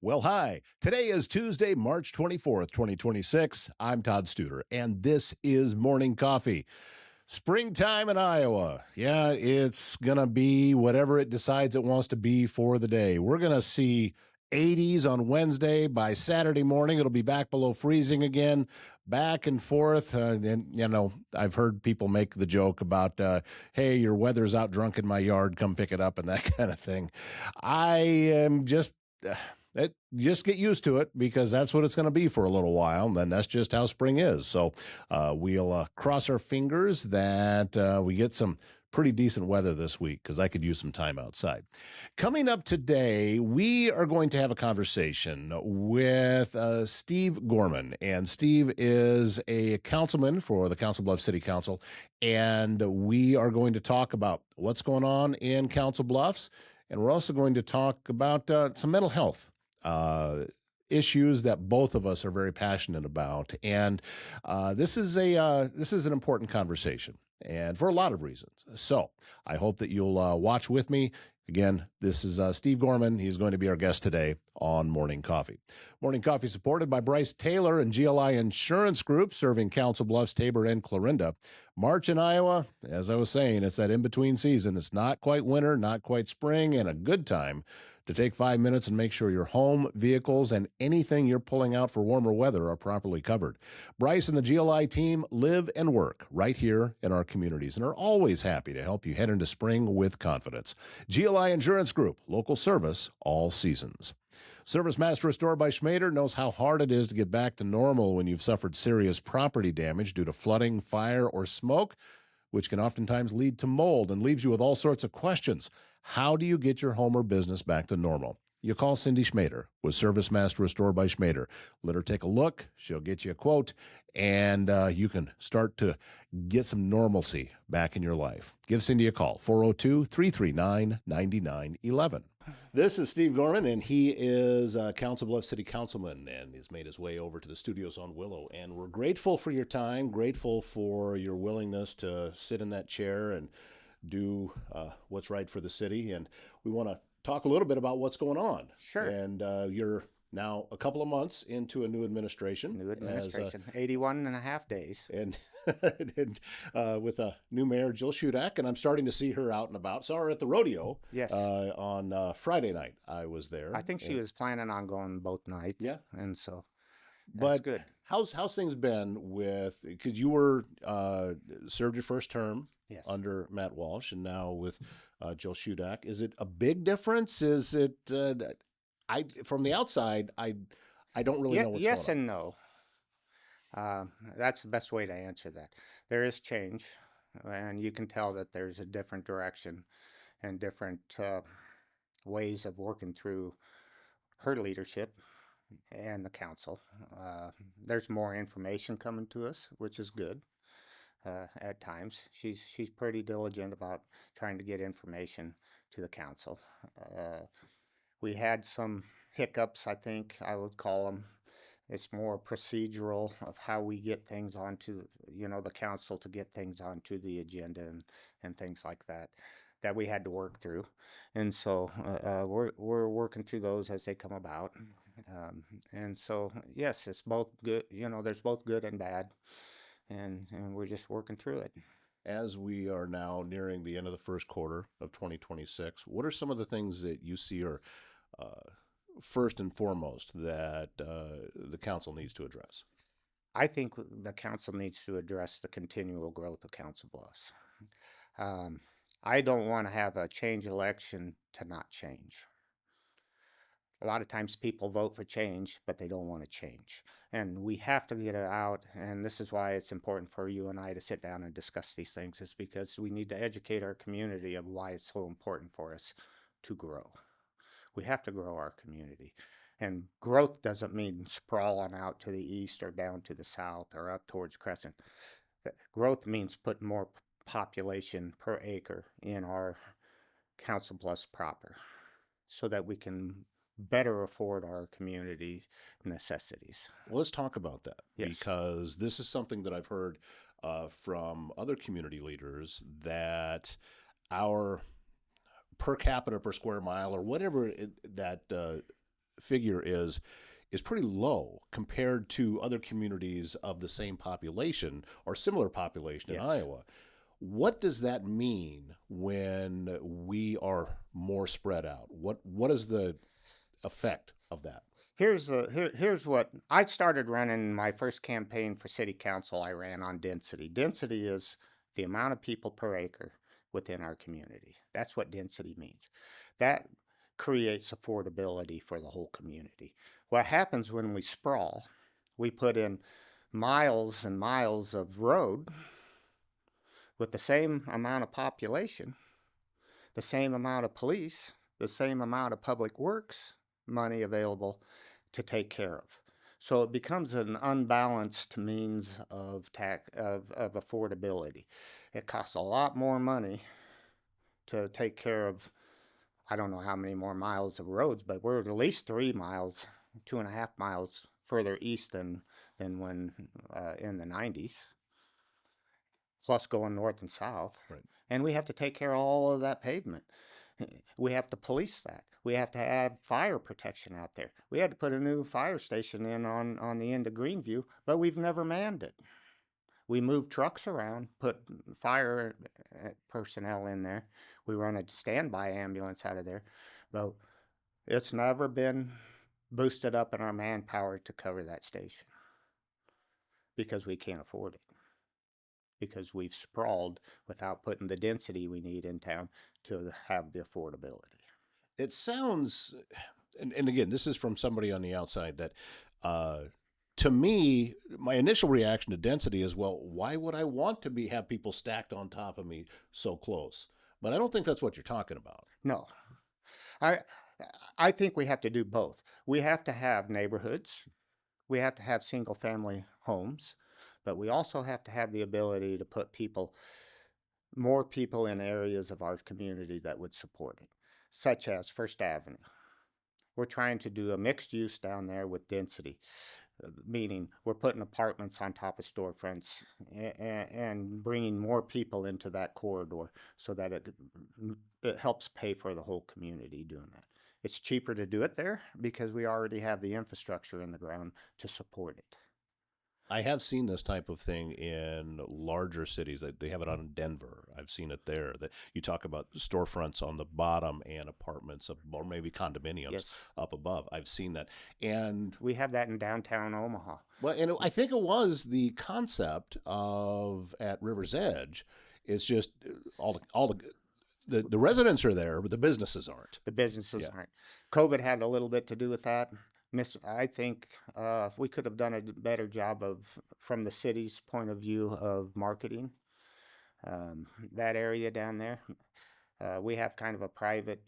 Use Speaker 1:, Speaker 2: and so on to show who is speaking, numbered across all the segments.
Speaker 1: Well, hi. Today is Tuesday, March 24th, 2026. I'm Todd Studer, and this is Morning Coffee. Springtime in Iowa. Yeah, it's going to be whatever it decides it wants to be for the day. We're going to see 80s on Wednesday. By Saturday morning, it'll be back below freezing again, back and forth. I've heard people make the joke about, hey, your weather's out drunk in my yard, come pick it up, and that kind of thing. I am just get used to it because that's what it's going to be for a little while. And then that's just how spring is. So we'll cross our fingers that we get some pretty decent weather this week because I could use some time outside. Coming up today, we are going to have a conversation with Steve Gorman. And Steve is a councilman for the Bluffs City Council. And we are going to talk about what's going on in Council Bluffs. And we're also going to talk about some mental health issues that both of us are very passionate about. And this is an important conversation, and for a lot of reasons. So I hope that you'll watch with me. Again, this is Steve Gorman. He's going to be our guest today on Morning Coffee. Morning Coffee supported by Bryce Taylor and GLI Insurance Group, serving Council Bluffs, Tabor, and Clarinda. March in Iowa, as I was saying, it's that in-between season. It's not quite winter, not quite spring, and a good time to take 5 minutes and make sure your home, vehicles, and anything you're pulling out for warmer weather are properly covered. Bryce and the GLI team live and work right here in our communities and are always happy to help you head into spring with confidence. GLI Insurance Group, local service all seasons. Service Master Restore by Schmader knows how hard it is to get back to normal when you've suffered serious property damage due to flooding, fire, or smoke, which can oftentimes lead to mold and leaves you with all sorts of questions. How do you get your home or business back to normal? You call Cindy Schmader with Service Master Restore by Schmader. Let her take a look. She'll get you a quote, and you can start to get some normalcy back in your life. Give Cindy a call, 402-339-9911. This is Steve Gorman, and he is Council Bluffs City Councilman, and he's made his way over to the studios on Willow. And we're grateful for your time, grateful for your willingness to sit in that chair and do what's right for the city. And we want to talk a little bit about what's going on.
Speaker 2: Sure.
Speaker 1: And you're now a couple of months into a new administration.
Speaker 2: 81 and a half days.
Speaker 1: And, with a new mayor, Jill Shudak, and I'm starting to see her out and about. Saw her at the rodeo.
Speaker 2: Yes.
Speaker 1: On Friday night, I was there.
Speaker 2: I think she was planning on going both nights.
Speaker 1: Yeah.
Speaker 2: And so that's good.
Speaker 1: How's things been because you were served your first term under Matt Walsh, and now with Jill Shudak. Is it a big difference? Is it from the outside, I don't really know what's going on.
Speaker 2: Yes and no. That's the best way to answer that. There is change, and you can tell that there's a different direction and different ways of working through her leadership and the council. There's more information coming to us, which is good. At times, she's pretty diligent about trying to get information to the council. We had some hiccups, I think I would call them. It's more procedural of how we get things onto, the council to get things onto the agenda and things like that we had to work through. And so we're working through those as they come about. And so, yes, it's both good. There's both good and bad. And we're just working through it.
Speaker 1: As we are now nearing the end of the first quarter of 2026, what are some of the things that you see are first and foremost that the council needs to address?
Speaker 2: I think the council needs to address the continual growth of Council Bluffs. I don't want to have a change election to not change. A lot of times people vote for change, but they don't want to change. And we have to get it out, and this is why it's important for you and I to sit down and discuss these things, is because we need to educate our community of why it's so important for us to grow. We have to grow our community. And growth doesn't mean sprawling out to the east or down to the south or up towards Crescent. Growth means putting more population per acre in our Council Bluffs proper so that we can better afford our community necessities.
Speaker 1: Well, let's talk about that.
Speaker 2: Yes.
Speaker 1: Because this is something that I've heard from other community leaders, that our per capita per square mile or whatever that figure is pretty low compared to other communities of the same population or similar population in
Speaker 2: Yes.
Speaker 1: Iowa. What does that mean when we are more spread out? What is the effect of that?
Speaker 2: Here's what I started running my first campaign for city council. I ran on density. Density is the amount of people per acre within our community. That's what density means. That creates affordability for the whole community. What happens when we sprawl, we put in miles and miles of road with the same amount of population, the same amount of police, the same amount of public works money available to take care of. So it becomes an unbalanced means of of affordability. It costs a lot more money to take care of, I don't know how many more miles of roads, but we're at least 3 miles, 2.5 miles further east than when in the 90s, plus going north and south.
Speaker 1: Right.
Speaker 2: And we have to take care of all of that pavement. We have to police that. We have to have fire protection out there. We had to put a new fire station in on the end of Greenview, but we've never manned it. We move trucks around, put fire personnel in there. We run a standby ambulance out of there, but it's never been boosted up in our manpower to cover that station because we can't afford it. Because we've sprawled without putting the density we need in town to have the affordability.
Speaker 1: It sounds, and again, this is from somebody on the outside, that to me, my initial reaction to density is, well, why would I want to have people stacked on top of me so close? But I don't think that's what you're talking about.
Speaker 2: No. I think we have to do both. We have to have neighborhoods. We have to have single family homes, but we also have to have the ability to put more people in areas of our community that would support it, such as First Avenue. We're trying to do a mixed use down there with density, meaning we're putting apartments on top of storefronts and bringing more people into that corridor so that it helps pay for the whole community doing that. It's cheaper to do it there because we already have the infrastructure in the ground to support it.
Speaker 1: I have seen this type of thing in larger cities. They have it on Denver. I've seen it there. That you talk about storefronts on the bottom and apartments or maybe condominiums up above. I've seen that, and
Speaker 2: we have that in downtown Omaha.
Speaker 1: Well, and I think it was the concept of at River's Edge. It's just all the residents are there, but the businesses aren't.
Speaker 2: The businesses aren't. COVID had a little bit to do with that. I think we could have done a better job from the city's point of view of marketing that area down there. We have kind of a private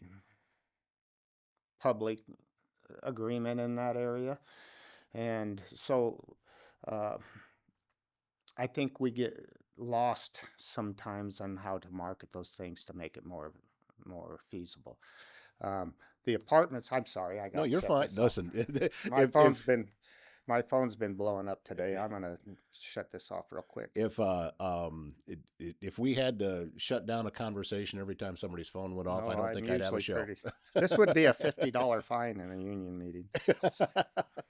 Speaker 2: public agreement in that area. And so I think we get lost sometimes on how to market those things to make it more feasible. The apartments. I'm sorry, I got.
Speaker 1: No, you're fine. Listen,
Speaker 2: my phone's been blowing up today. I'm gonna shut this off real quick.
Speaker 1: If we had to shut down a conversation every time somebody's phone went off, I don't think I'd have a show.
Speaker 2: This would be a $50 fine in a union meeting.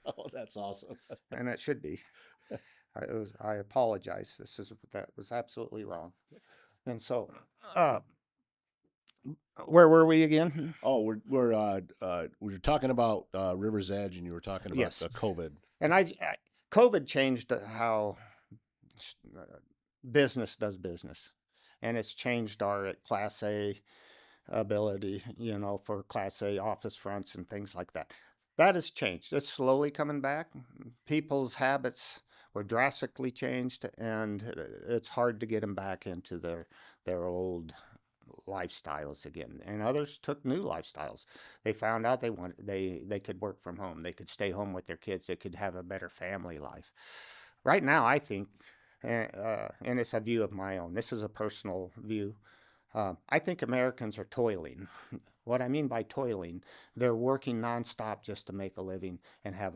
Speaker 1: Oh, that's awesome.
Speaker 2: And it should be. I apologize. That was absolutely wrong. And so, where were we again?
Speaker 1: Oh, we were talking about River's Edge, and you were talking about COVID.
Speaker 2: And COVID changed how business does business, and it's changed our Class A ability, for Class A office fronts and things like that. That has changed. It's slowly coming back. People's habits were drastically changed, and it's hard to get them back into their old lifestyles again. And others took new lifestyles. They found out they could work from home. They could stay home with their kids. They could have a better family life. Right now, I think, and it's a view of my own. This is a personal view. I think Americans are toiling. What I mean by toiling, they're working nonstop just to make a living and have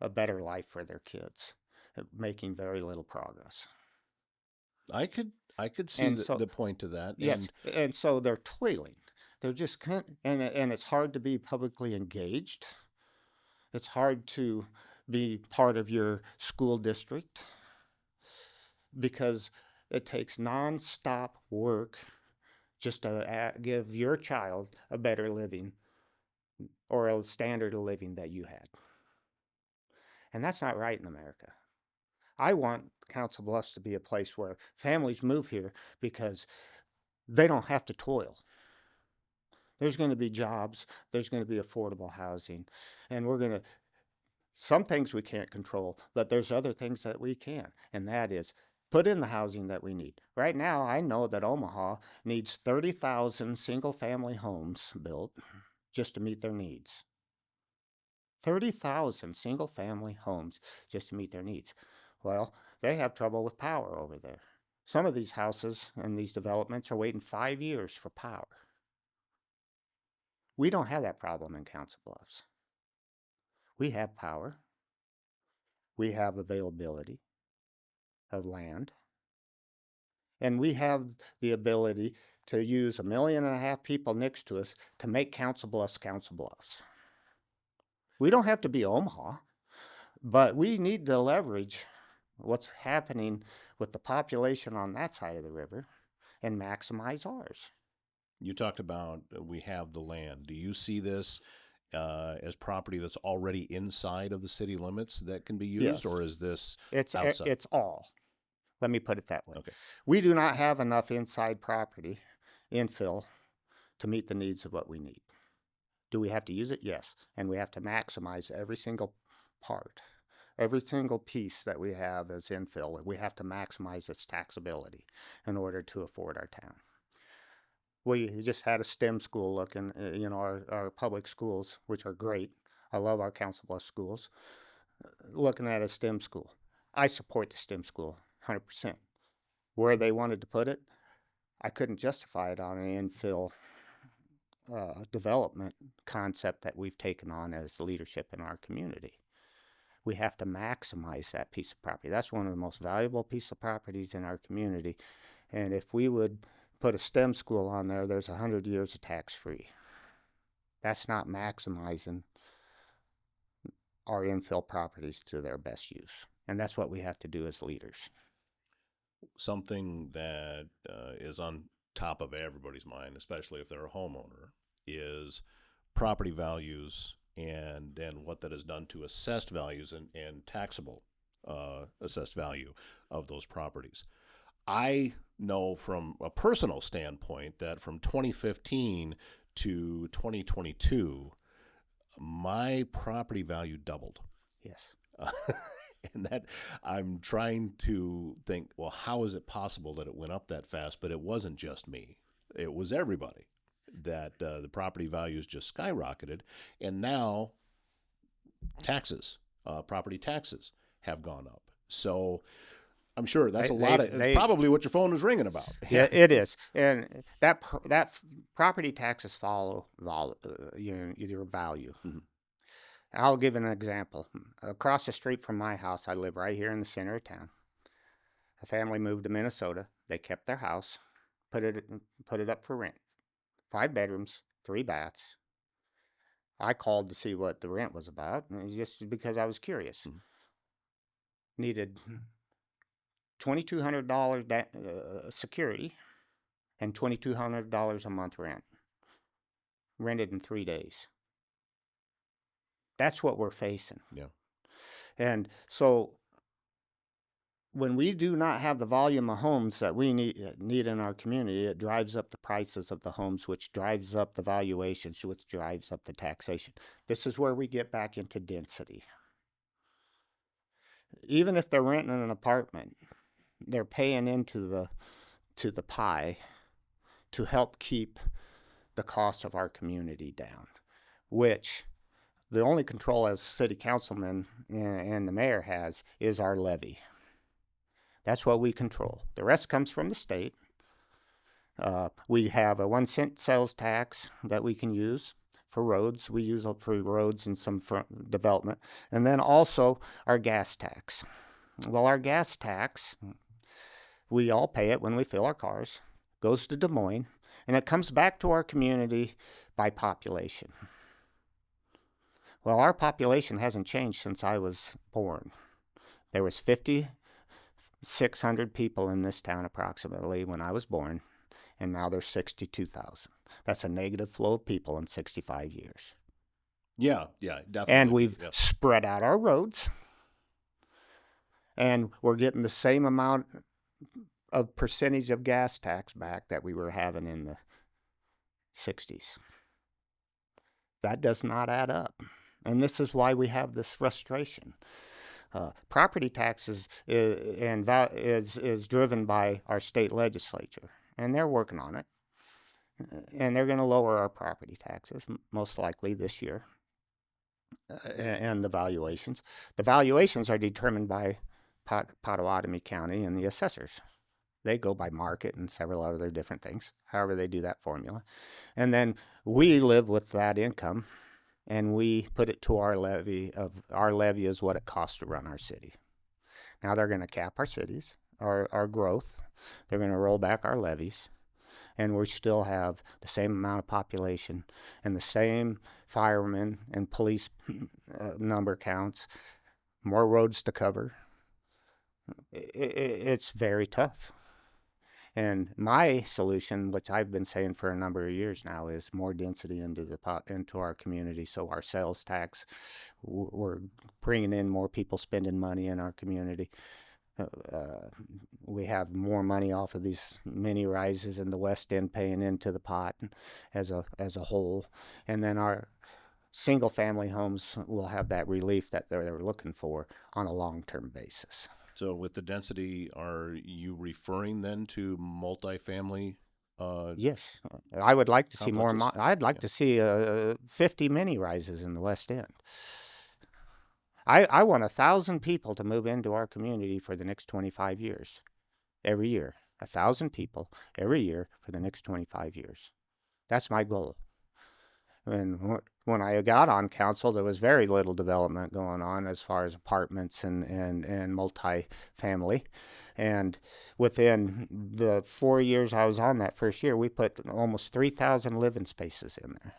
Speaker 2: a better life for their kids, making very little progress.
Speaker 1: I could see the point to that.
Speaker 2: Yes, and so they're toiling. They're just and it's hard to be publicly engaged It's hard to be part of your school district because it takes nonstop work just to give your child a better living or a standard of living that you had. And that's not right in America. I want Council Bluffs to be a place where families move here because they don't have to toil. There's going to be jobs, there's going to be affordable housing, and some things we can't control, but there's other things that we can, and that is put in the housing that we need. Right now, I know that Omaha needs 30,000 single-family homes built just to meet their needs. 30,000 single-family homes just to meet their needs. Well, they have trouble with power over there. Some of these houses and these developments are waiting 5 years for power. We don't have that problem in Council Bluffs. We have power. We have availability of land. And we have the ability to use 1.5 million people next to us to make Council Bluffs Council Bluffs. We don't have to be Omaha, but we need to leverage what's happening with the population on that side of the river and maximize ours.
Speaker 1: You talked about we have the land. Do you see this as property that's already inside of the city limits that can be used,
Speaker 2: Yes.
Speaker 1: or is this
Speaker 2: It's
Speaker 1: outside?
Speaker 2: it's all. Let me put it that way.
Speaker 1: Okay.
Speaker 2: We do not have enough inside property infill to meet the needs of what we need. Do we have to use it? Yes. And we have to maximize every single part. Every single piece that we have as infill, we have to maximize its taxability in order to afford our town. We just had a STEM school looking, our public schools, which are great. I love our Council Bluffs schools. Looking at a STEM school. I support the STEM school 100%. Where they wanted to put it, I couldn't justify it on an infill development concept that we've taken on as leadership in our community. We have to maximize that piece of property. That's one of the most valuable pieces of properties in our community. And if we would put a STEM school on there, there's 100 years of tax-free. That's not maximizing our infill properties to their best use. And that's what we have to do as leaders.
Speaker 1: Something that is on top of everybody's mind, especially if they're a homeowner, is property values and then what that has done to assessed values and taxable assessed value of those properties. I know from a personal standpoint that from 2015 to 2022, my property value doubled.
Speaker 2: Yes.
Speaker 1: And that I'm trying to think, well, how is it possible that it went up that fast? But it wasn't just me. It was everybody that the property values just skyrocketed. And now taxes, property taxes have gone up. So I'm sure that's probably what your phone was ringing about.
Speaker 2: Yeah, it is. And that property taxes follow your value. Mm-hmm. I'll give an example. Across the street from my house, I live right here in the center of town. A family moved to Minnesota. They kept their house, put it up for rent. 5 bedrooms, 3 baths. I called to see what the rent was about, just because I was curious. Mm-hmm. Needed $2,200 security and $2,200 a month rent. Rented in 3 days. That's what we're facing.
Speaker 1: Yeah.
Speaker 2: And so when we do not have the volume of homes that we need in our community, it drives up the prices of the homes, which drives up the valuations, which drives up the taxation. This is where we get back into density. Even if they're renting an apartment, they're paying into the pie to help keep the cost of our community down, which the only control as city councilman and the mayor has is our levy. That's what we control. The rest comes from the state. We have a 1 cent sales tax that we can use for roads. We use it for roads and some development. And then also our gas tax. Well, our gas tax, we all pay it when we fill our cars, goes to Des Moines, and it comes back to our community by population. Well, our population hasn't changed since I was born. There was 5,600 people in this town approximately when I was born, and now there's 62,000. That's a negative flow of people in 65 years.
Speaker 1: Yeah, definitely.
Speaker 2: And we've spread out our roads, and we're getting the same amount of percentage of gas tax back that we were having in the 60s. That does not add up. And this is why we have this frustration. Property taxes is driven by our state legislature, and they're working on it. And they're going to lower our property taxes, most likely this year, and the valuations. The valuations are determined by Pottawatomie County and the assessors. They go by market and several other different things, however they do that formula. And then we live with that income, and we put it to our levy. Our levy is what it costs to run our city. Now they're going to cap our cities, our growth. They're going to roll back our levies, and we still have the same amount of population and the same firemen and police number counts, more roads to cover. It's very tough. And my solution, which I've been saying for a number of years now, is more density into our community. So our sales tax, we're bringing in more people spending money in our community. We have more money off of these mini rises in the West End paying into the pot as a whole, and then our single family homes will have that relief that they're looking for on a long-term basis.
Speaker 1: So with the density, are you referring then to multifamily?
Speaker 2: Yes, I would like to see more.
Speaker 1: Complexes?
Speaker 2: I'd like to see 50 mini rises in the West End. I want 1,000 people to move into our community for the next 25 years, every year. 1,000 people every year for the next 25 years. That's my goal. And when I got on council, there was very little development going on as far as apartments and multi-family. And within the 4 years I was on that first year, we put almost 3,000 living spaces in there.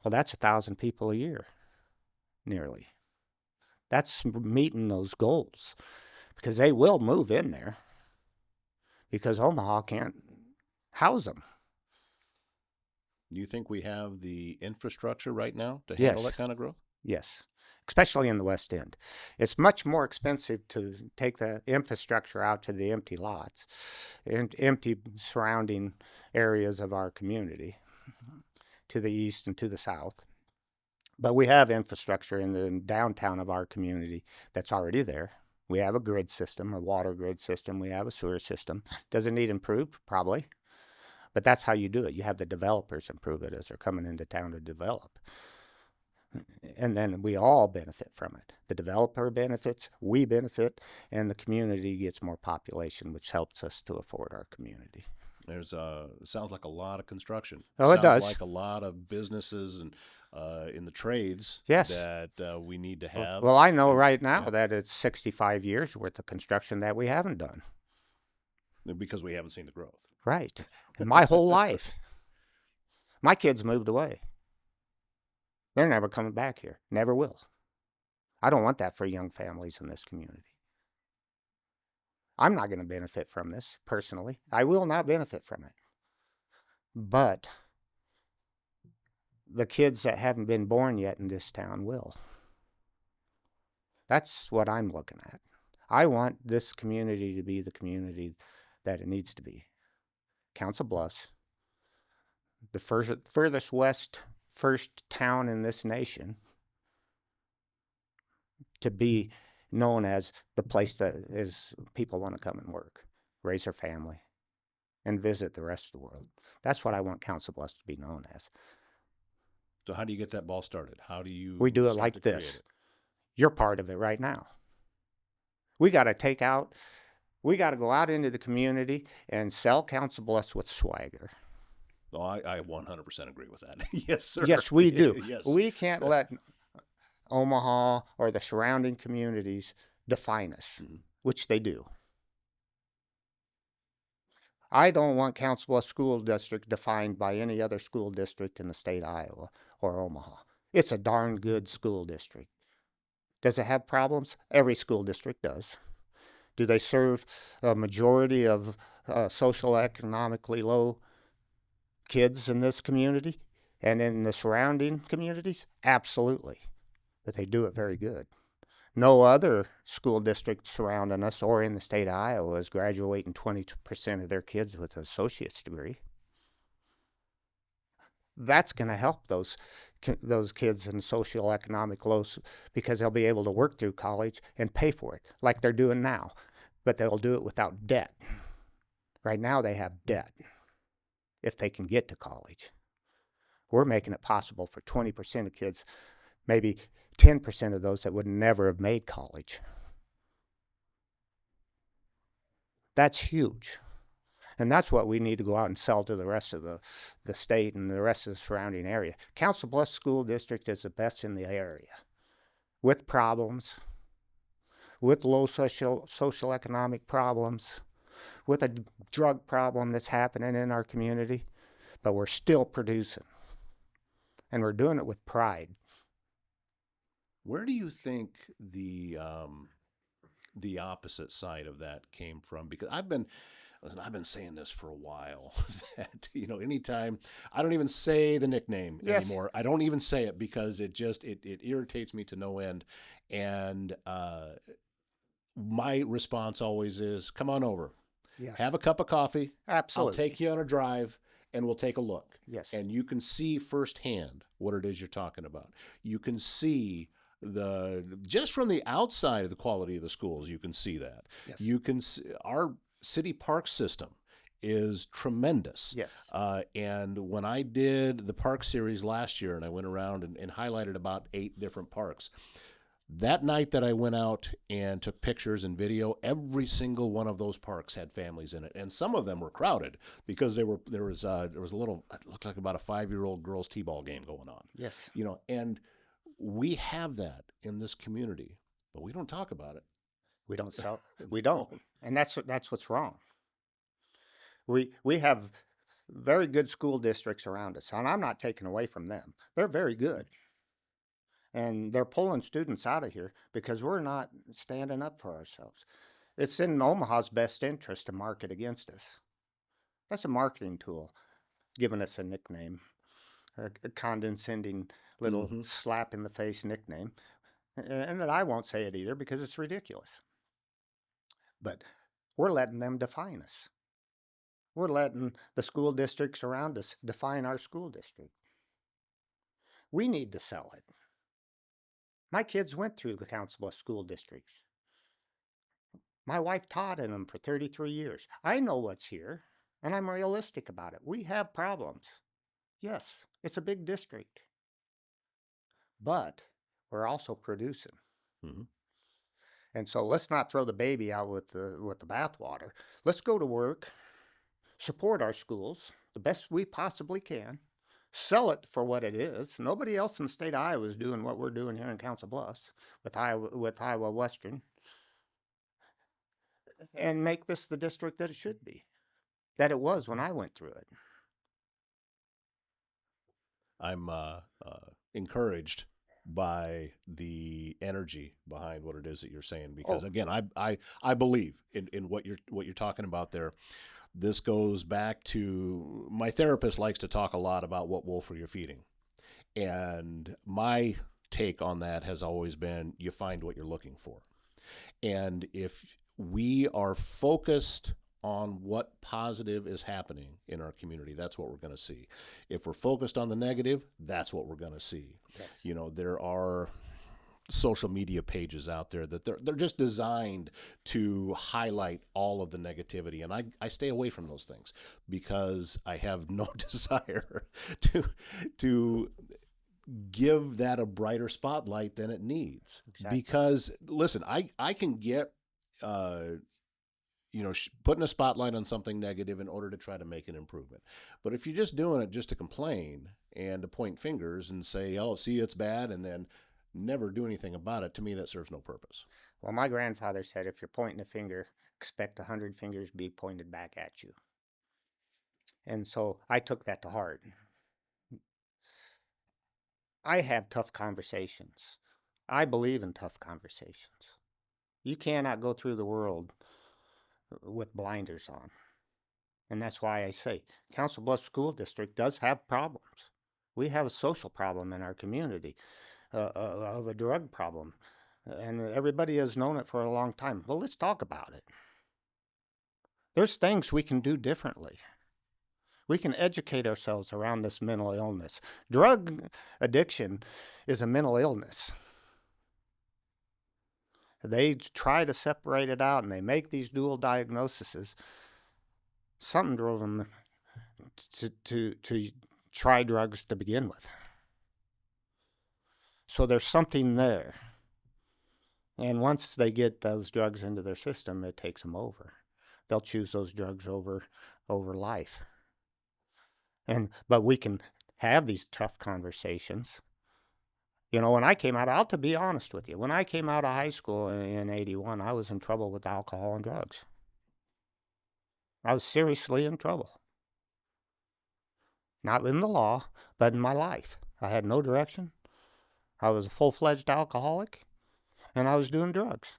Speaker 2: Well, that's 1,000 people a year, nearly. That's meeting those goals, because they will move in there because Omaha can't house them.
Speaker 1: Do you think we have the infrastructure right now to handle that kind of growth?
Speaker 2: Yes, especially in the West End. It's much more expensive to take the infrastructure out to the empty lots and empty surrounding areas of our community to the east and to the south. But we have infrastructure in the downtown of our community that's already there. We have a grid system, a water grid system. We have a sewer system. Does it need improved? Probably. But that's how you do it. You have the developers improve it as they're coming into town to develop. And then we all benefit from it. The developer benefits, we benefit, and the community gets more population, which helps us to afford our community.
Speaker 1: There's sounds like a lot of construction.
Speaker 2: Oh, it does.
Speaker 1: Sounds like a lot of businesses and in the trades
Speaker 2: Yes.
Speaker 1: that we need to have.
Speaker 2: Well, I know right now that it's 65 years worth of construction that we haven't done.
Speaker 1: Because we haven't seen the growth.
Speaker 2: Right. My whole life. My kids moved away. They're never coming back here. Never will. I don't want that for young families in this community. I'm not going to benefit from this personally. I will not benefit from it. But the kids that haven't been born yet in this town will. That's what I'm looking at. I want this community to be the community that it needs to be. Council Bluffs, the furthest west first town in this nation, to be known as the place that is people want to come and work, raise their family, and visit the rest of the world. That's what I want Council Bluffs to be known as.
Speaker 1: So how do you get that ball started? How do you?
Speaker 2: We do it like this. You're part of it right now. We got to go out into the community and sell Council Bluffs with swagger.
Speaker 1: Oh, I 100% agree with that. Yes, sir.
Speaker 2: Yes, we do.
Speaker 1: Yes.
Speaker 2: We can't let Omaha or the surrounding communities define us, which they do. I don't want Council Bluffs School District defined by any other school district in the state of Iowa or Omaha. It's a darn good school district. Does it have problems? Every school district does. Do they serve a majority of social economically low kids in this community and in the surrounding communities? Absolutely. But they do it very good. No other school district surrounding us or in the state of Iowa is graduating 20% of their kids with an associate's degree. That's going to help those kids in socioeconomic lows because they'll be able to work through college and pay for it like they're doing now, but they'll do it without debt. Right now they have debt if they can get to college. We're making it possible for 20% of kids, maybe 10% of those that would never have made college. That's huge. And that's what we need to go out and sell to the rest of the state and the rest of the surrounding area. Council Bluffs School District is the best in the area with problems, with low socioeconomic problems, with a drug problem that's happening in our community, but we're still producing. And we're doing it with pride.
Speaker 1: Where do you think the opposite side of that came from? Because I've been saying this for a while that, anytime I don't even say the nickname anymore. I don't even say it because it irritates me to no end. And my response always is, come on over.
Speaker 2: Yes.
Speaker 1: Have a cup of coffee.
Speaker 2: Absolutely.
Speaker 1: I'll take you on a drive and we'll take a look.
Speaker 2: Yes.
Speaker 1: And you can see firsthand what it is you're talking about. You can see just from the outside of the quality of the schools, you can see that.
Speaker 2: Yes.
Speaker 1: You can see our city park system is tremendous.
Speaker 2: Yes.
Speaker 1: And when I did the park series last year and I went around and highlighted about 8 different parks, that night that I went out and took pictures and video, every single one of those parks had families in it, and some of them were crowded because there was a little, it looked like about a 5-year-old girls' t-ball game going on.
Speaker 2: Yes.
Speaker 1: And we have that in this community, but we don't talk about it.
Speaker 2: We don't sell. We don't, and that's what's wrong. We have very good school districts around us, and I'm not taking away from them. They're very good. And they're pulling students out of here because we're not standing up for ourselves. It's in Omaha's best interest to market against us. That's a marketing tool, giving us a nickname, a condescending little slap in the face nickname. And I won't say it either because it's ridiculous. But we're letting them define us. We're letting the school districts around us define our school district. We need to sell it. My kids went through the Council Bluffs school districts. My wife taught in them for 33 years. I know what's here, and I'm realistic about it. We have problems. Yes, it's a big district. But we're also producing.
Speaker 1: Mm-hmm.
Speaker 2: And so let's not throw the baby out with the bathwater. Let's go to work, support our schools the best we possibly can, sell it for what it is. Nobody else in the state of Iowa is doing what we're doing here in Council Bluffs with Iowa Western, and make this the district that it should be, that it was when I went through it.
Speaker 1: I'm encouraged by the energy behind what it is that you're saying, because again, I believe in what you're talking about there. This goes back to my therapist likes to talk a lot about what wolf are you feeding, and my take on that has always been you find what you're looking for. And if we are focused on what positive is happening in our community, that's what we're going to see. If we're focused on the negative, that's what we're going to see.
Speaker 2: Yes.
Speaker 1: There are social media pages out there that they're just designed to highlight all of the negativity, and I stay away from those things because I have no desire to give that a brighter spotlight than it needs.
Speaker 2: Exactly.
Speaker 1: Because listen, I can get putting a spotlight on something negative in order to try to make an improvement. But if you're just doing it just to complain and to point fingers and say, oh, see, it's bad, and then never do anything about it, to me, that serves no purpose.
Speaker 2: Well, my grandfather said, if you're pointing a finger, expect 100 fingers to be pointed back at you. And so I took that to heart. I have tough conversations. I believe in tough conversations. You cannot go through the world with blinders on. And that's why I say Council Bluffs School District does have problems. We have a social problem in our community of a drug problem. And everybody has known it for a long time. Well, let's talk about it. There's things we can do differently. We can educate ourselves around this mental illness. Drug addiction is a mental illness. They try to separate it out and they make these dual diagnoses. Something drove them to try drugs to begin with. So there's something there. And once they get those drugs into their system, it takes them over. They'll choose those drugs over life. But we can have these tough conversations. You know, when I came out, I'll to be honest with you, when I came out of high school in 81, I was in trouble with alcohol and drugs. I was seriously in trouble. Not in the law, but in my life. I had no direction. I was a full-fledged alcoholic, and I was doing drugs.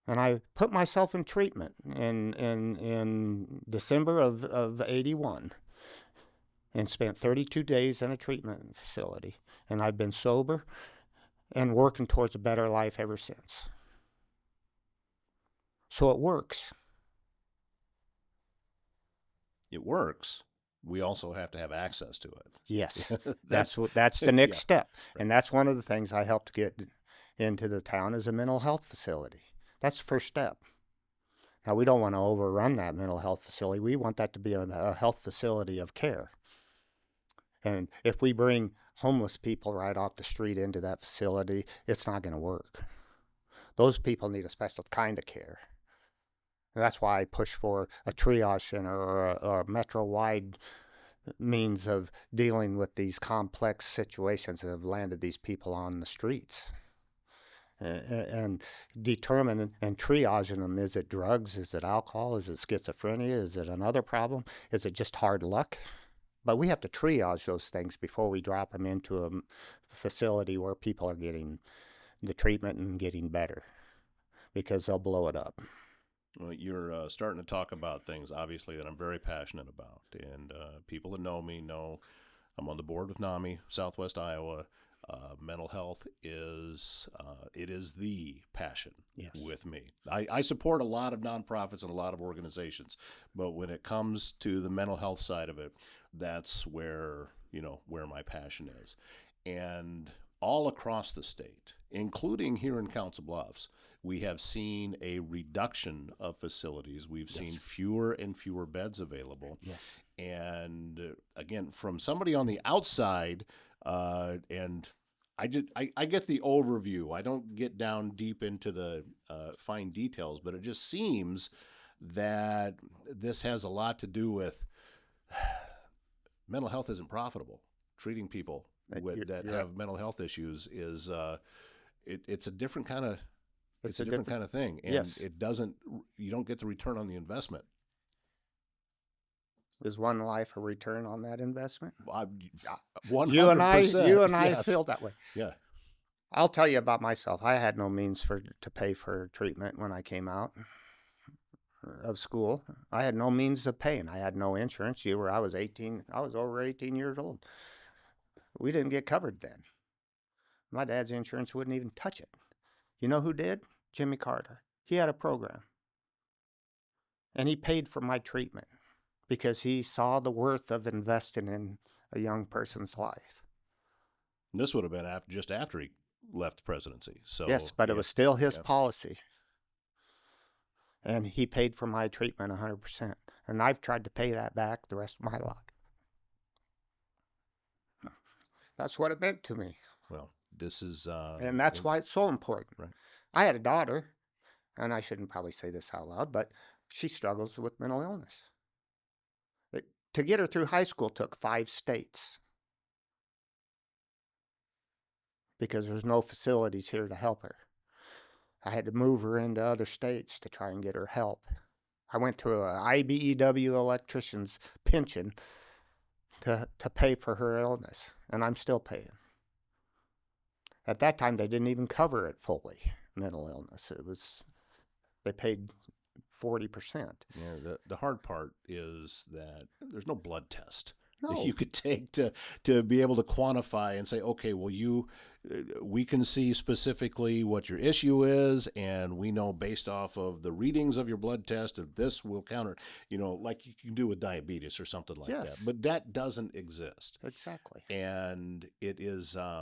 Speaker 2: And I put myself in treatment in December of 81 and spent 32 days in a treatment facility. And I've been sober and working towards a better life ever since. So it works.
Speaker 1: It works. We also have to have access to it.
Speaker 2: Yes, that's the next step.
Speaker 1: Right.
Speaker 2: And that's one of the things I helped get into the town is a mental health facility. That's the first step. Now, we don't want to overrun that mental health facility. We want that to be a health facility of care. And if we bring homeless people right off the street into that facility, it's not going to work. Those people need a special kind of care. And that's why I push for a triage center or a metro-wide means of dealing with these complex situations that have landed these people on the streets. And determine and triaging them. Is it drugs? Is it alcohol? Is it schizophrenia? Is it another problem? Is it just hard luck? But we have to triage those things before we drop them into a facility where people are getting the treatment and getting better, because they'll blow it up.
Speaker 1: Well, you're starting to talk about things, obviously, that I'm very passionate about. And people that know me know I'm on the board with NAMI, Southwest Iowa. Mental health is the passion with me. I support a lot of nonprofits and a lot of organizations, but when it comes to the mental health side of it, that's where my passion is. And all across the state, including here in Council Bluffs, we have seen a reduction of facilities. We've seen fewer and fewer beds available.
Speaker 2: Yes.
Speaker 1: And again, from somebody on the outside, and I get the overview. I don't get down deep into the fine details, but it just seems that this has a lot to do with mental health isn't profitable. Treating people that have mental health issues is it's a different kind of kind of thing, and you don't get the return on the investment.
Speaker 2: Is one life a return on that investment?
Speaker 1: 100%.
Speaker 2: You and I feel that way.
Speaker 1: Yeah.
Speaker 2: I'll tell you about myself. I had no means to pay for treatment when I came out of school. I had no means of paying. I had no insurance. I was 18. I was over 18 years old. We didn't get covered then. My dad's insurance wouldn't even touch it. You know who did? Jimmy Carter. He had a program. And he paid for my treatment because he saw the worth of investing in a young person's life.
Speaker 1: This would have been just after he left the presidency. So
Speaker 2: yes, but it was still his policy. And he paid for my treatment 100%. And I've tried to pay that back the rest of my life. That's what it meant to me.
Speaker 1: Well, this is...
Speaker 2: and that's why it's so important.
Speaker 1: Right.
Speaker 2: I had a daughter, and I shouldn't probably say this out loud, but she struggles with mental illness. To get her through high school took 5 states because there's no facilities here to help her. I had to move her into other states to try and get her help. I went through an IBEW electrician's pension to pay for her illness, and I'm still paying. At that time, they didn't even cover it fully, mental illness. They paid 40%.
Speaker 1: Yeah, the hard part is that there's no blood test that
Speaker 2: No.
Speaker 1: you could take to be able to quantify and say, okay, well, we can see specifically what your issue is, and we know based off of the readings of your blood test that this will counter, like you can do with diabetes or something like
Speaker 2: Yes.
Speaker 1: that. But that doesn't exist.
Speaker 2: Exactly.
Speaker 1: And it's a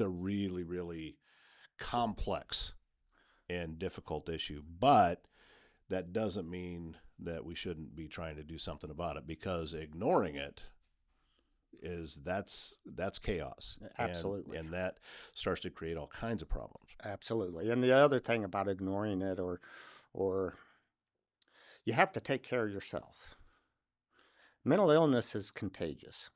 Speaker 1: really, really complex and difficult issue, but that doesn't mean that we shouldn't be trying to do something about it, because ignoring it that's chaos.
Speaker 2: Absolutely.
Speaker 1: And that starts to create all kinds of problems.
Speaker 2: Absolutely. And the other thing about ignoring it, or you have to take care of yourself. Mental illness is contagious.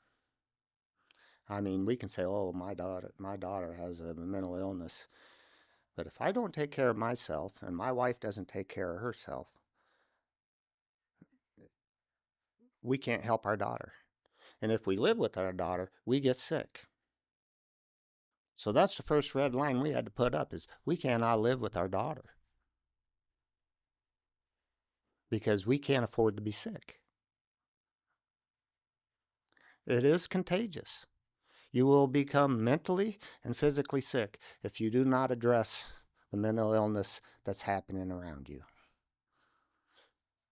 Speaker 2: I mean, we can say, "Oh, my daughter has a mental illness," but if I don't take care of myself and my wife doesn't take care of herself, we can't help our daughter. And if we live with our daughter, we get sick. So that's the first red line we had to put up, is we cannot live with our daughter because we can't afford to be sick. It is contagious. You will become mentally and physically sick if you do not address the mental illness that's happening around you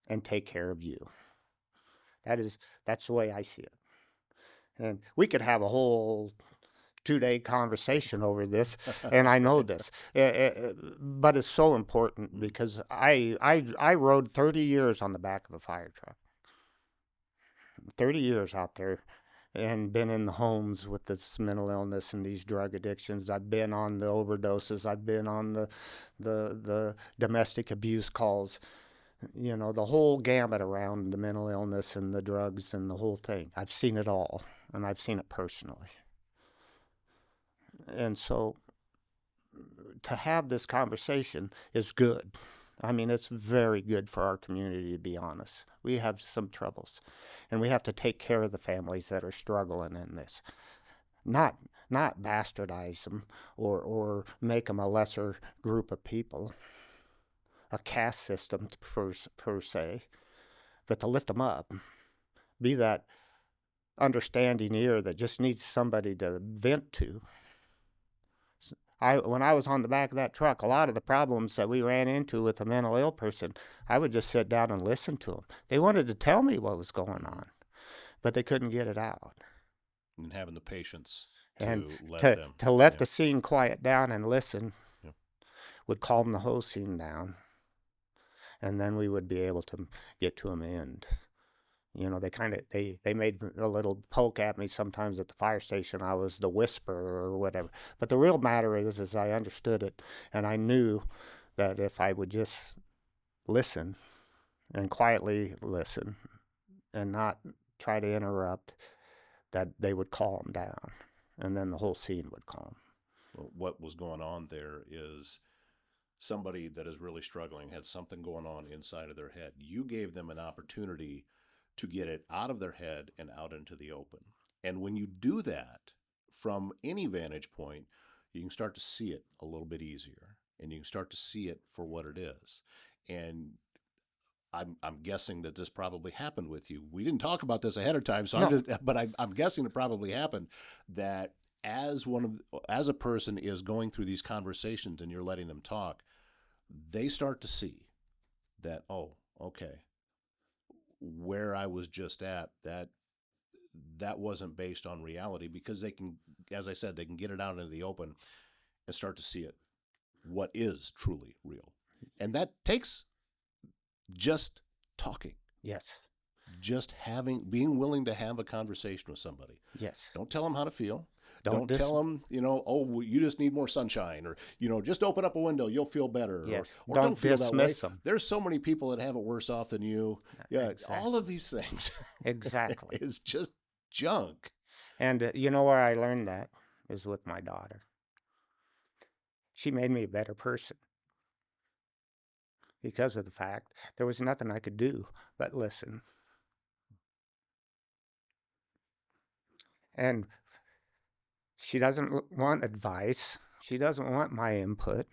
Speaker 2: and take care of you. That's the way I see it. And we could have a whole 2-day conversation over this, and I know this, but it's so important because I rode 30 years on the back of a fire truck, 30 years out there, and been in the homes with this mental illness and these drug addictions. I've been on the overdoses. I've been on the domestic abuse calls. The whole gamut around the mental illness and the drugs and the whole thing. I've seen it all, and I've seen it personally. And so to have this conversation is good. I mean, it's very good for our community, to be honest. We have some troubles, and we have to take care of the families that are struggling in this. Not bastardize them or make them a lesser group of people, a caste system per se, but to lift them up. Be that understanding ear that just needs somebody to vent to. When I was on the back of that truck, a lot of the problems that we ran into with a mental ill person, I would just sit down and listen to them. They wanted to tell me what was going on, but they couldn't get it out.
Speaker 1: And having the patience
Speaker 2: and
Speaker 1: to
Speaker 2: let the scene quiet down and listen
Speaker 1: Yep.
Speaker 2: would calm the whole scene down, and then we would be able to get to an end. They made a little poke at me sometimes at the fire station. I was the whisperer or whatever. But the real matter is I understood it, and I knew that if I would just listen and quietly listen and not try to interrupt, that they would calm down, and then the whole scene would calm.
Speaker 1: Well, what was going on there is somebody that is really struggling had something going on inside of their head. You gave them an opportunity to get it out of their head and out into the open. And when you do that from any vantage point, you can start to see it a little bit easier, and you can start to see it for what it is. And I'm guessing that this probably happened with you. We didn't talk about this ahead of time, so
Speaker 2: No.
Speaker 1: I'm guessing it probably happened that as a person is going through these conversations and you're letting them talk, they start to see that, oh, okay, where I was just at, that wasn't based on reality, because they can, as I said, they can get it out into the open and start to see it, what is truly real. And that takes just talking.
Speaker 2: Yes.
Speaker 1: Just being willing to have a conversation with somebody.
Speaker 2: Yes.
Speaker 1: Don't tell them how to feel.
Speaker 2: Don't
Speaker 1: tell them, oh, you just need more sunshine, or, just open up a window, you'll feel better.
Speaker 2: Yes.
Speaker 1: Or
Speaker 2: Don't
Speaker 1: don't feel that way.
Speaker 2: dismiss them.
Speaker 1: There's so many people that have it worse off than you. Yeah,
Speaker 2: Exactly.
Speaker 1: all of these things.
Speaker 2: Exactly.
Speaker 1: is just junk.
Speaker 2: And where I learned that is with my daughter. She made me a better person because of the fact there was nothing I could do but listen. And she doesn't want advice. She doesn't want my input.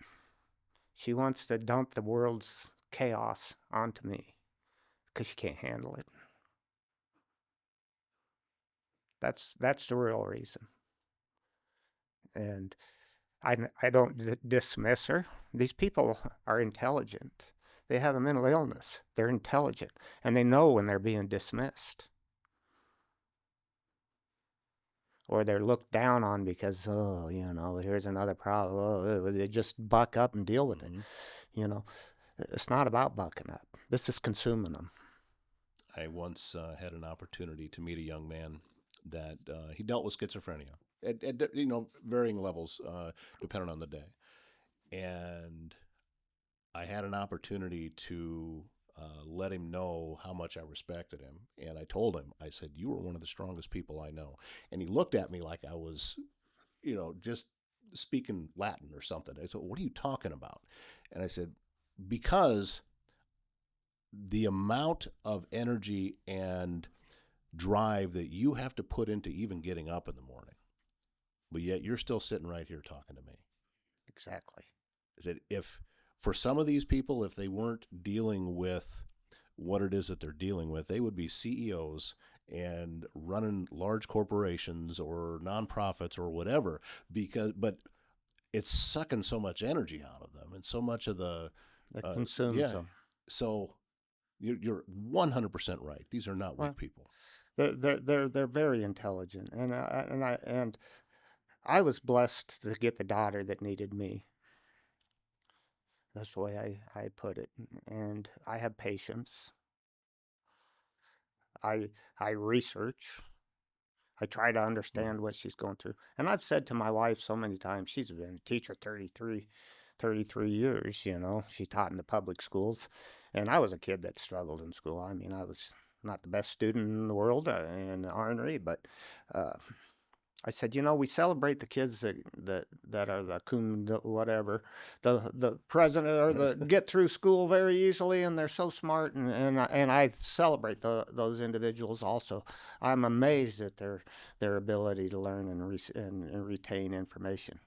Speaker 2: She wants to dump the world's chaos onto me because she can't handle it. That's the real reason. And I don't dismiss her. These people are intelligent. They have a mental illness. They're intelligent, and they know when they're being dismissed or they're looked down on because, oh, here's another problem. Oh, they just buck up and deal with it. It's not about bucking up. This is consuming them.
Speaker 1: I once had an opportunity to meet a young man that he dealt with schizophrenia at varying levels depending on the day, and I had an opportunity to let him know how much I respected him, and I told him, I said, "You are one of the strongest people I know," and he looked at me like I was, just speaking Latin or something. I said, "What are you talking about?" And I said, "Because the amount of energy and drive that you have to put into even getting up in the morning, but yet you're still sitting right here talking to me."
Speaker 2: Exactly.
Speaker 1: Is that if for some of these people, if they weren't dealing with what it is that they're dealing with, they would be CEOs and running large corporations or nonprofits or whatever, but it's sucking so much energy out of them and so much of the
Speaker 2: It consumes them.
Speaker 1: So you're 100% right. These are not weak people.
Speaker 2: They're very intelligent, and I was blessed to get the daughter that needed me. That's the way I put it, and I have patience. I research. I try to understand what she's going through. And I've said to my wife so many times, she's been a teacher 33 years, She taught in the public schools. And I was a kid that struggled in school. I mean, I was not the best student in the world in the ornery, but I said, we celebrate the kids that are the whatever, the president or the get through school very easily, and they're so smart, and I celebrate those individuals also. I'm amazed at their ability to learn and retain information.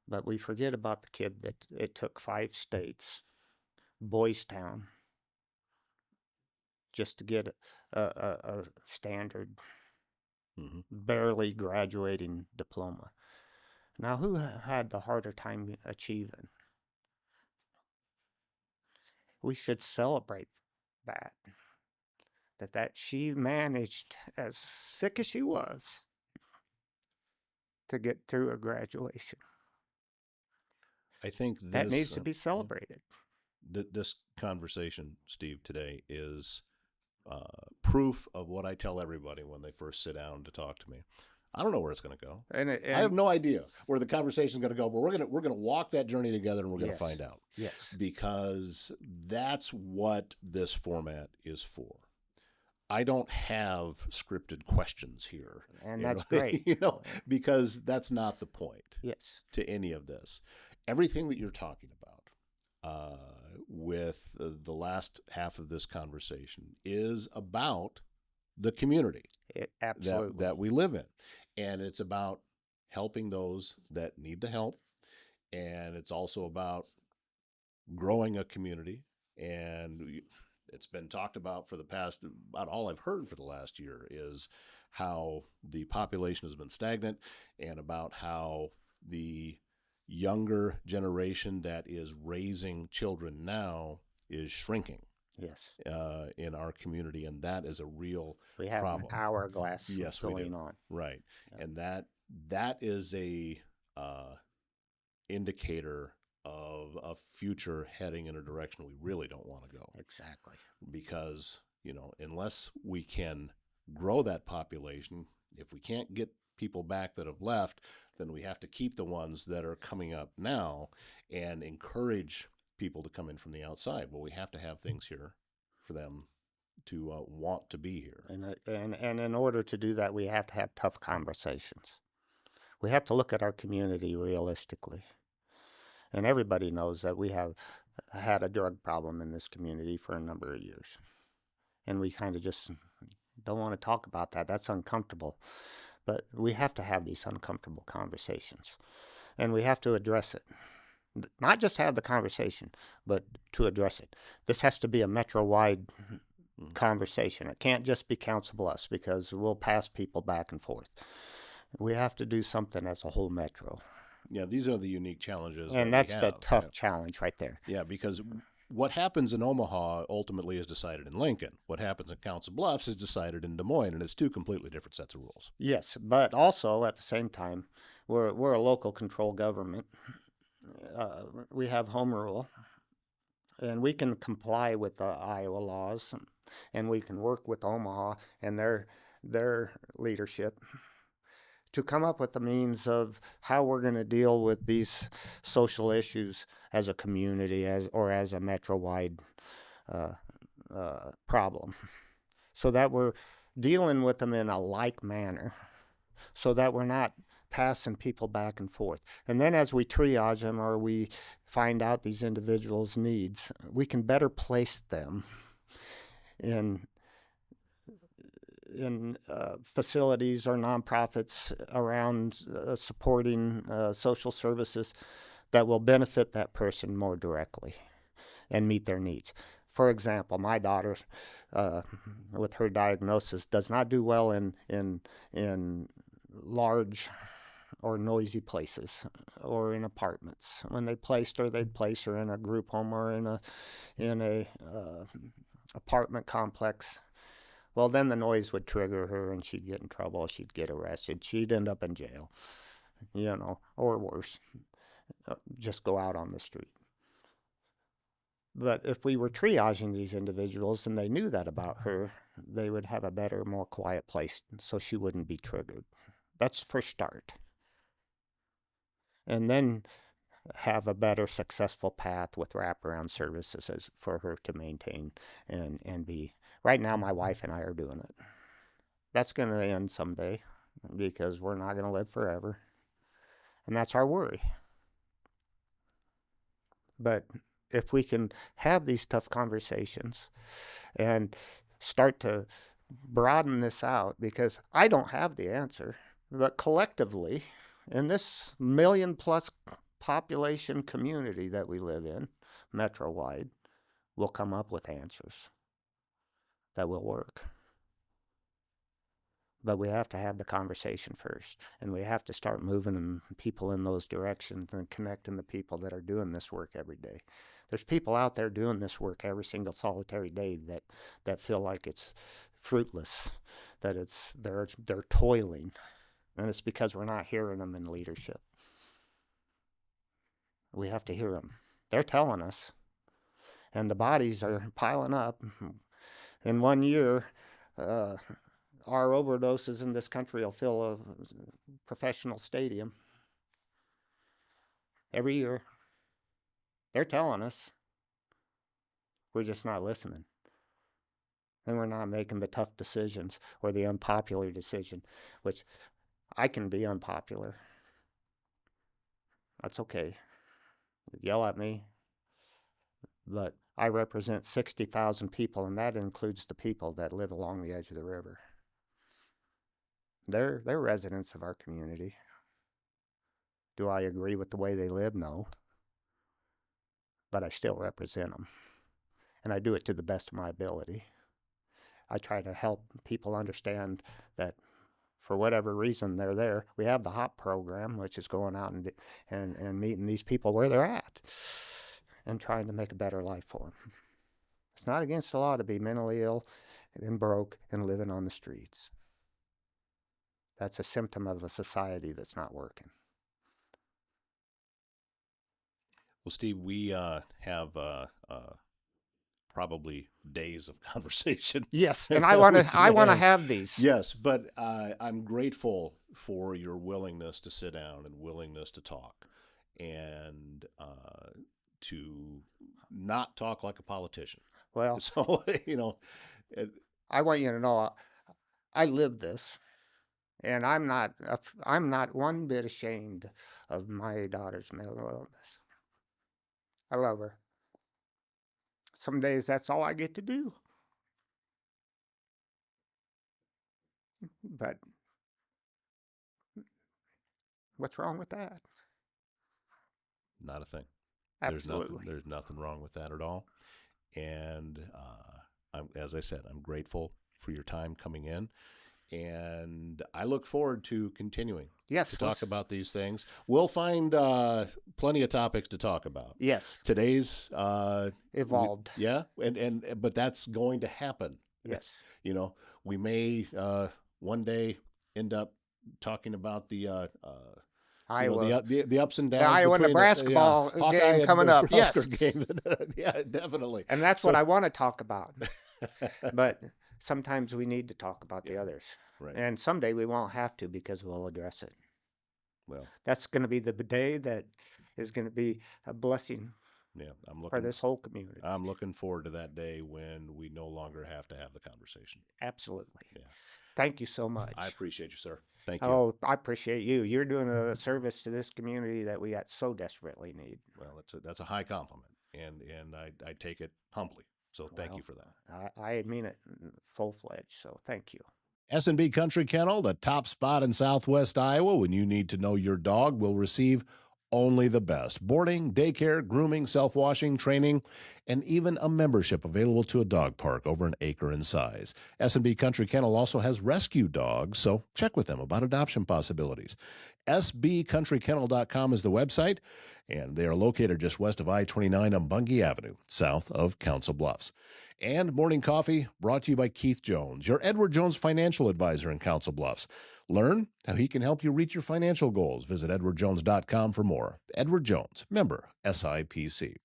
Speaker 2: But we forget about the kid that it took 5 states, Boys Town, just to get a standard, barely graduating diploma. Now, who had the harder time achieving? We should celebrate that. That she managed, as sick as she was, to get through a graduation.
Speaker 1: I think
Speaker 2: that needs to be celebrated.
Speaker 1: This conversation, Steve, today is proof of what I tell everybody when they first sit down to talk to me. I don't know where it's going to go. And I have no idea where the conversation is going to go, but we're going to walk that journey together, and we're going to find out.
Speaker 2: Yes.
Speaker 1: Because that's what this format is for. I don't have scripted questions here.
Speaker 2: And that's great.
Speaker 1: Because that's not the point.
Speaker 2: Yes.
Speaker 1: To any of this. Everything that you're talking about with the last half of this conversation is about the community
Speaker 2: absolutely
Speaker 1: that we live in. And it's about helping those that need the help. And it's also about growing a community. And it's been talked about for the past, about all I've heard for the last year is how the population has been stagnant, and about how the younger generation that is raising children now is shrinking.
Speaker 2: Yes.
Speaker 1: In our community, and that is a real problem.
Speaker 2: We have an hourglass going on.
Speaker 1: Right. Yeah. And that is a indicator of a future heading in a direction we really don't want to go.
Speaker 2: Exactly.
Speaker 1: Because, unless we can grow that population, if we can't get people back that have left, then we have to keep the ones that are coming up now and encourage people to come in from the outside. Well, we have to have things here for them to want to be here.
Speaker 2: And in order to do that, we have to have tough conversations. We have to look at our community realistically. And everybody knows that we have had a drug problem in this community for a number of years. And we kind of just don't want to talk about that. That's uncomfortable. But we have to have these uncomfortable conversations, and we have to address it. Not just have the conversation, but to address it. This has to be a metro-wide conversation. It can't just be Council Bluffs, because we'll pass people back and forth. We have to do something as a whole metro.
Speaker 1: Yeah, these are the unique challenges
Speaker 2: And
Speaker 1: that we
Speaker 2: that's
Speaker 1: have.
Speaker 2: the tough challenge right there.
Speaker 1: Yeah, because what happens in Omaha ultimately is decided in Lincoln. What happens in Council Bluffs is decided in Des Moines, and it's two completely different sets of rules.
Speaker 2: Yes, but also at the same time, we're a local control government. We have home rule, and we can comply with the Iowa laws, and we can work with Omaha and their leadership to come up with the means of how we're going to deal with these social issues as a community, as a metro-wide problem, so that we're dealing with them in a like manner, so that we're not passing people back and forth. And then as we triage them, or we find out these individuals' needs, we can better place them in facilities or nonprofits around supporting social services that will benefit that person more directly and meet their needs. For example, my daughter, with her diagnosis, does not do well in large or noisy places or in apartments. When they placed her, they'd place her in a group home or in a apartment complex. Well, then the noise would trigger her, and she'd get in trouble. She'd get arrested. She'd end up in jail, or worse, just go out on the street. But if we were triaging these individuals and they knew that about her, they would have a better, more quiet place, so she wouldn't be triggered. That's for start. And then have a better, successful path with wraparound services for her to maintain and be. Right now, my wife and I are doing it. That's going to end someday, because we're not going to live forever. And that's our worry. But if we can have these tough conversations and start to broaden this out, because I don't have the answer, but collectively, in this million-plus population community that we live in, metro-wide, we'll come up with answers that will work. But we have to have the conversation first, and we have to start moving people in those directions and connecting the people that are doing this work every day. There's people out there doing this work every single solitary day that feel like it's fruitless, that they're toiling, and it's because we're not hearing them in leadership. We have to hear them. They're telling us, and the bodies are piling up. In 1 year, our overdoses in this country will fill a professional stadium every year. They're telling us. We're just not listening. And we're not making the tough decisions or the unpopular decision, which I can be unpopular. That's okay. Yell at me. But I represent 60,000 people, and that includes the people that live along the edge of the river. They're residents of our community. Do I agree with the way they live? No. But I still represent them. And I do it to the best of my ability. I try to help people understand that for whatever reason they're there. We have the HOP program, which is going out and meeting these people where they're at and trying to make a better life for them. It's not against the law to be mentally ill and broke and living on the streets. That's a symptom of a society that's not working.
Speaker 1: Well, Steve, we have probably days of conversation.
Speaker 2: Yes, and I want to have these.
Speaker 1: Yes, but I'm grateful for your willingness to sit down and willingness to talk, and to not talk like a politician.
Speaker 2: Well,
Speaker 1: so
Speaker 2: I want you to know I live this, and I'm not one bit ashamed of my daughter's mental illness. I love her. Some days that's all I get to do. But What's wrong with that?
Speaker 1: Not a thing.
Speaker 2: Absolutely.
Speaker 1: There's nothing wrong with that at all. And as I said, I'm grateful for your time coming in. And I look forward to continuing to talk about these things. We'll find plenty of topics to talk about.
Speaker 2: Yes.
Speaker 1: Today's
Speaker 2: evolved.
Speaker 1: But that's going to happen.
Speaker 2: Yes.
Speaker 1: You know, we may one day end up talking about the
Speaker 2: Iowa,
Speaker 1: the ups and downs.
Speaker 2: The Iowa-Nebraska ball game coming up. Yes.
Speaker 1: Game. Yeah, definitely.
Speaker 2: And that's what I want to talk about. But sometimes we need to talk about the others.
Speaker 1: Right.
Speaker 2: And someday we won't have to because we'll address it.
Speaker 1: Well,
Speaker 2: that's going to be the day that is going to be a blessing.
Speaker 1: Yeah,
Speaker 2: for this whole community.
Speaker 1: I'm looking forward to that day when we no longer have to have the conversation.
Speaker 2: Absolutely.
Speaker 1: Yeah.
Speaker 2: Thank you so much.
Speaker 1: I appreciate you, sir. Thank you.
Speaker 2: Oh, I appreciate you. You're doing a service to this community that we so desperately need.
Speaker 1: Well, that's a high compliment, and I take it humbly. So thank you for that.
Speaker 2: I mean it full-fledged, so thank you.
Speaker 1: S&B Country Kennel, the top spot in Southwest Iowa when you need to know your dog, will receive only the best. Boarding, daycare, grooming, self-washing, training, and even a membership available to a dog park over an acre in size. S&B Country Kennel also has rescue dogs, so check with them about adoption possibilities. sbcountrykennel.com is the website, and they are located just west of I-29 on Bungie Avenue, south of Council Bluffs. And Morning Coffee, brought to you by Keith Jones, your Edward Jones financial advisor in Council Bluffs. Learn how he can help you reach your financial goals. Visit edwardjones.com for more. Edward Jones, member SIPC.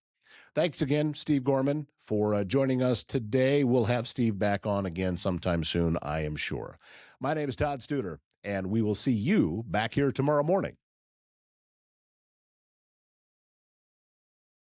Speaker 1: Thanks again, Steve Gorman, for joining us today. We'll have Steve back on again sometime soon, I am sure. My name is Todd Studer, and we will see you back here tomorrow morning